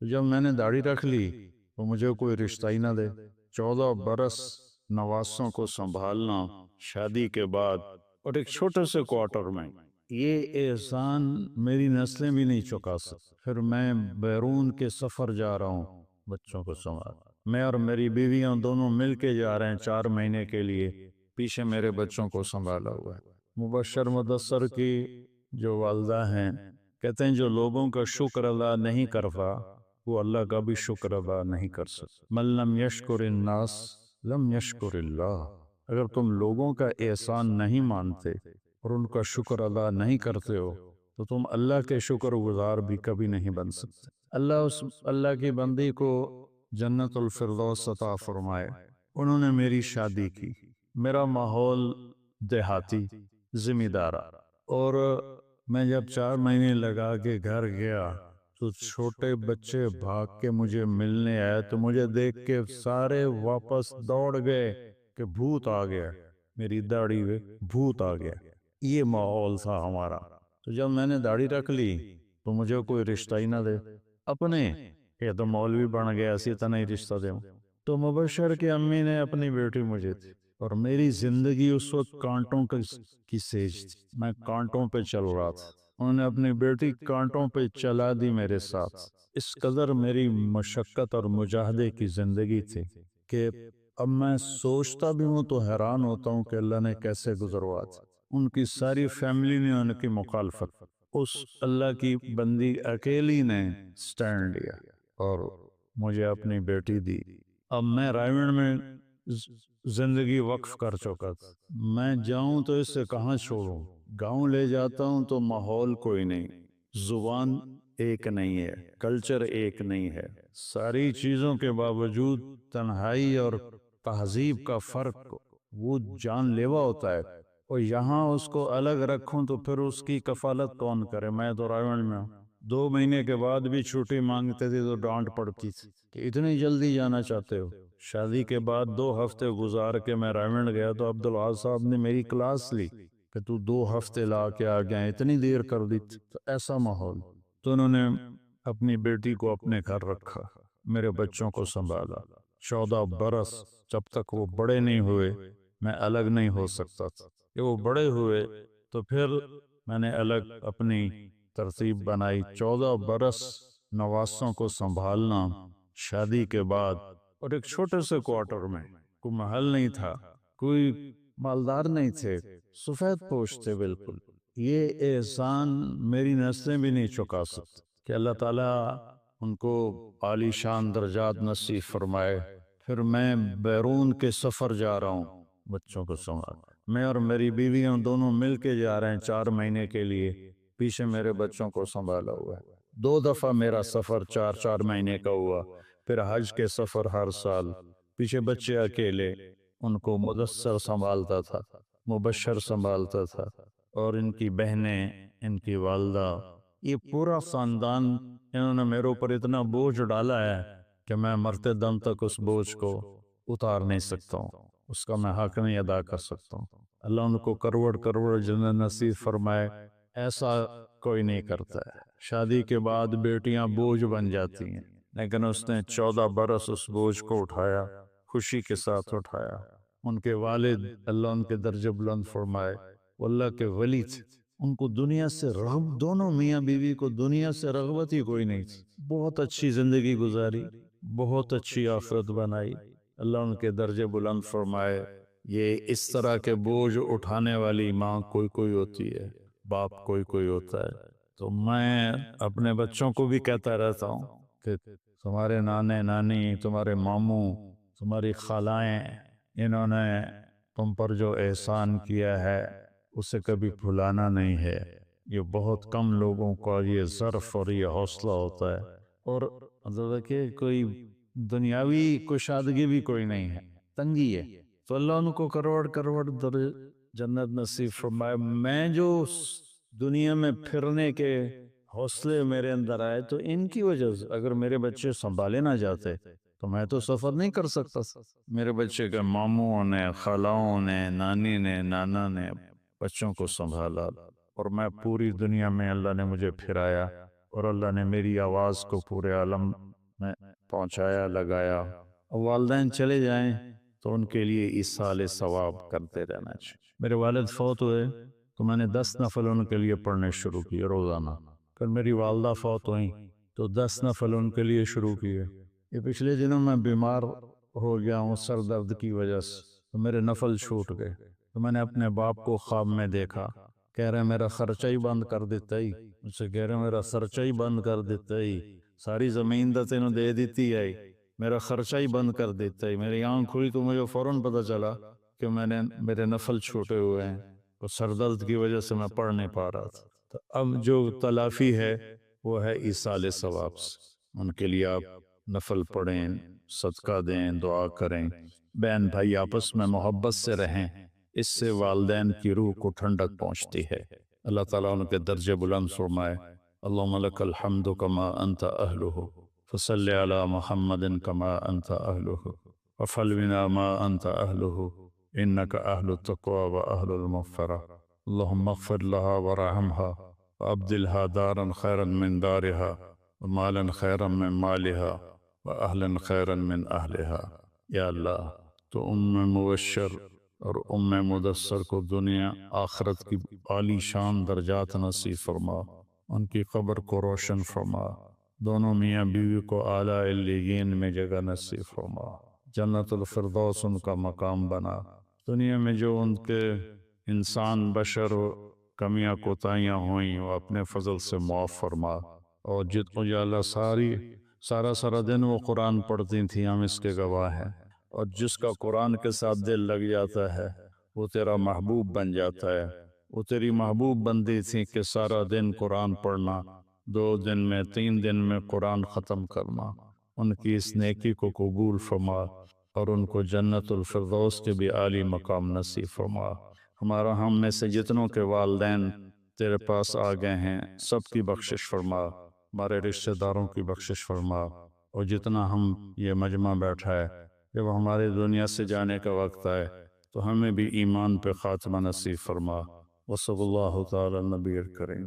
تو جب میں نے داڑھی رکھ لی تو مجھے کوئی رشتہ ہی نہ دے۔ 14 برس نواسوں کو سنبھالنا شادی کے بعد اور ایک چھوٹے سے کوارٹر میں، یہ احسان میری نسلیں بھی نہیں چکا سکتی۔ پھر میں بیرون کے سفر جا رہا ہوں بچوں کو سنبھال، میں اور میری بیویاں دونوں مل کے جا رہے ہیں 4 مہینے کے لیے، پیچھے میرے بچوں کو سنبھالا ہوا ہے۔ مبشر مدثر کی جو والدہ ہیں کہتے ہیں جو لوگوں کا شکر ادا نہیں کرتا وہ اللہ کا بھی شکر ادا نہیں کر سکتا۔ من لم یشکر الناس لم یشکر اللہ، اگر تم لوگوں کا احسان نہیں مانتے اور ان کا شکر ادا نہیں کرتے ہو تو تم اللہ کے شکر گزار بھی کبھی نہیں بن سکتے۔ اللہ کی بندی کو جنت الفردوس عطا فرمائے۔ انہوں نے میری شادی کی، میرا ماحول دیہاتی ذمہ دارا، اور میں جب 4 مہینے لگا کے گھر گیا تو چھوٹے بچے بھاگ کے مجھے ملنے آئے، تو مجھے دیکھ کے سارے واپس دوڑ گئے کہ بھوت آ گیا، میری داڑھی پہ بھوت آ گیا۔ یہ ماحول تھا ہمارا۔ تو جب میں نے داڑھی رکھ لی تو مجھے کوئی رشتہ ہی نہ دے، اپنے یہ تو مولوی بن گیا اسی طرح ہی رشتہ دے۔ تو مبشر کی امی نے اپنی بیٹی مجھے دی، اور میری زندگی اس وقت کانٹوں کی سیج تھی، میں کانٹوں پہ چل رہا تھا۔ انہوں نے اپنی بیٹی کانٹوں پہ چلا دی میرے ساتھ۔ اس قدر میری مشقت اور مجاہدے کی زندگی تھی کہ اب میں سوچتا بھی ہوں تو حیران ہوتا ہوں کہ اللہ نے کیسے گزروا دی۔ ان کی ساری فیملی نے ان کی مخالفت، اس اللہ کی بندی اکیلی نے سٹینڈ لیا اور مجھے اپنی بیٹی دی۔ اب میں رائے میں زندگی وقف کر چکا تھا، میں جاؤں تو اس سے کہاں چھوڑوں؟ گاؤں لے جاتا ہوں تو ماحول کوئی نہیں، زبان ایک نہیں ہے، کلچر ایک نہیں ہے، ساری چیزوں کے باوجود تنہائی اور تہذیب کا فرق وہ جان لیوا ہوتا ہے، اور یہاں اس کو الگ رکھوں تو پھر اس کی کفالت کون کرے؟ میں تو رائے میں ہوں۔ 2 مہینے کے بعد بھی چھٹی مانگتے تھے تو ڈانٹ پڑتی تھی کہ اتنی جلدی جانا چاہتے ہو۔ شادی کے بعد 2 ہفتے گزار کے میں رائمنڈ گیا تو عبدالعاظ صاحب نے میری کلاس لی کہ تو 2 ہفتے لا کے آ گیا، اتنی دیر کر دی تھی۔ تو ایسا ماحول، تو انہوں نے اپنی بیٹی کو اپنے گھر رکھا، میرے بچوں کو سنبھالا 14 برس، جب تک وہ بڑے نہیں ہوئے میں الگ نہیں ہو سکتا تھا۔ کہ وہ بڑے ہوئے تو پھر میں نے الگ اپنی ترتیب بنائی۔ 14 برس نواسوں کو سنبھالنا شادی کے بعد، اور ایک چھوٹے سے کوارٹر میں، کوئی محل نہیں تھا، کوئی مالدار نہیں تھے، سفید پوش تھے بالکل۔ یہ احسان میری نسلیں بھی نہیں چکا سکتی کہ اللہ تعالیٰ ان کو عالی شان درجات نصیب فرمائے۔ پھر میں بیرون کے سفر جا رہا ہوں بچوں کو سنبھال، میں اور میری بیویاں دونوں مل کے جا رہے ہیں 4 مہینے کے لیے، پیچھے میرے بچوں کو سنبھالا ہوا ہے۔ 2 دفعہ میرا سفر 4 4 مہینے کا ہوا، پھر حج کے سفر ہر سال، پیچھے بچے اکیلے، ان کو مدثر سنبھالتا تھا، مبشر سنبھالتا تھا، اور ان کی بہنیں، ان کی والدہ، یہ پورا خاندان، انہوں نے میرے اوپر اتنا بوجھ ڈالا ہے کہ میں مرتے دم تک اس بوجھ کو اتار نہیں سکتا ہوں، اس کا میں حق نہیں ادا کر سکتا ہوں۔ اللہ ان کو کروڑ کروڑ جنت نصیب فرمائے، ایسا کوئی نہیں کرتا ہے۔ شادی کے بعد بیٹیاں بوجھ بن جاتی ہیں، لیکن اس نے 14 برس اس بوجھ کو اٹھایا، خوشی کے ساتھ اٹھایا۔ ان کے والد اللہ ان کے درجہ بلند فرمائے، وہ اللہ کے ولی تھے، ان کو دنیا سے رغبت، دونوں میاں بیوی کو دنیا سے رغبت ہی کوئی نہیں تھی، بہت اچھی زندگی گزاری، بہت اچھی آخرت بنائی، اللہ ان کے درجے بلند فرمائے۔ یہ اس طرح کے بوجھ اٹھانے والی ماں کوئی کوئی ہوتی ہے، باپ کوئی کوئی ہوتا ہے۔ تو میں اپنے بچوں کو بھی کہتا رہتا ہوں کہ تمہارے نانے نانی، تمہارے ماموں، تمہاری خالائیں، انہوں نے تم پر جو احسان کیا ہے اسے کبھی بھلانا نہیں ہے۔ یہ بہت کم لوگوں کا یہ ظرف اور یہ حوصلہ ہوتا ہے، اور کہ کوئی دنیاوی کشادگی بھی کوئی نہیں ہے، تنگی ہے۔ تو اللہ ان کو کروڑ کروڑ جنت نصیب فرمائے۔ میں جو دنیا میں پھرنے کے حوصلے میرے اندر آئے تو ان کی وجہ سے، اگر میرے بچے سنبھالے نہ جاتے تو میں تو سفر نہیں کر سکتا۔ میرے بچے کے ماموں نے، خالاؤں نے، نانی نے، نانا نے بچوں کو سنبھالا، اور میں پوری دنیا میں اللہ نے مجھے پھرایا، اور اللہ نے میری آواز کو پورے عالم میں پہنچایا لگایا. والدین چلے جائیں تو ان کے لیے ایصال ثواب کرتے رہنا چاہیے. میرے والد فوت ہوئے تو میں نے 10 نفل ان کے لیے پڑھنے شروع کیے روزانہ. پھر میری والدہ فوت ہوئیں تو 10 نفل ان کے لیے شروع کیے. یہ پچھلے دنوں میں بیمار ہو گیا ہوں سر درد کی وجہ سے تو میرے نفل چھوٹ گئے. تو میں نے اپنے باپ کو خواب میں دیکھا، کہہ رہے میرا خرچہ ہی بند کر دیتا ہی. مجھ سے کہہ رہے میرا خرچہ ہی بند کر دیتا ہی، ساری زمین تو تینوں دے دیتی ہے، میرا خرچہ ہی بند کر دیتا ہے. میری آنکھ کھلی تو مجھے فوراً پتہ چلا کہ میرے نفل چھوٹے ہوئے ہیں، تو سر درد کی وجہ سے میں پڑھ نہیں پا رہا تھا. تو اب جو تلافی ہے وہ ہے ایصال ثواب سے. ان کے لیے آپ نفل پڑھیں، صدقہ دیں، دعا کریں، بہن بھائی آپس میں محبت سے رہیں. اس سے والدین کی روح کو ٹھنڈک پہنچتی ہے. اللہ تعالیٰ ان کے درجے بلند فرمائے. اللہم لک الحمد کما انت اہلہ فصلی علی محمد کما انت اہلہ وفعل بنا ما انت اہلہ انک اہل التقوی و اہل المغفرہ. اللہم اغفر لها ورحمها وابدلها دارا خیرا من دارها ومالا خیرا من مالها واہلا خیرا من اہلها. یا اللہ تو مبشر اور مدثر کو دنیا آخرت کی عالی شان درجات نصیب فرما، ان کی قبر کو روشن فرما، دونوں میاں بیوی کو اعلیٰ علیین میں جگہ نصیب فرما، جنت الفردوس ان کا مقام بنا. دنیا میں جو ان کے انسان بشر و کمیاں کوتاہیاں ہوئیں وہ اپنے فضل سے معاف فرما. اور اللہ سارا دن وہ قرآن پڑھتی تھیں، ہم اس کے گواہ ہیں. اور جس کا قرآن کے ساتھ دل لگ جاتا ہے وہ تیرا محبوب بن جاتا ہے. وہ تیری محبوب بندی تھی کہ سارا دن قرآن پڑھنا، 2 دن میں 3 دن میں قرآن ختم کرنا. ان کی اس نیکی کو قبول فرما اور ان کو جنت الفردوس کے بھی عالی مقام نصیب فرما. ہم میں سے جتنوں کے والدین تیرے پاس آ گئے ہیں سب کی بخشش فرما، ہمارے رشتہ داروں کی بخشش فرما. اور جتنا ہم یہ مجمع بیٹھا ہے جب ہمارے دنیا سے جانے کا وقت آئے تو ہمیں بھی ایمان پہ خاتمہ نصیب فرما. وصلی اللہ تعالی نبی کریم.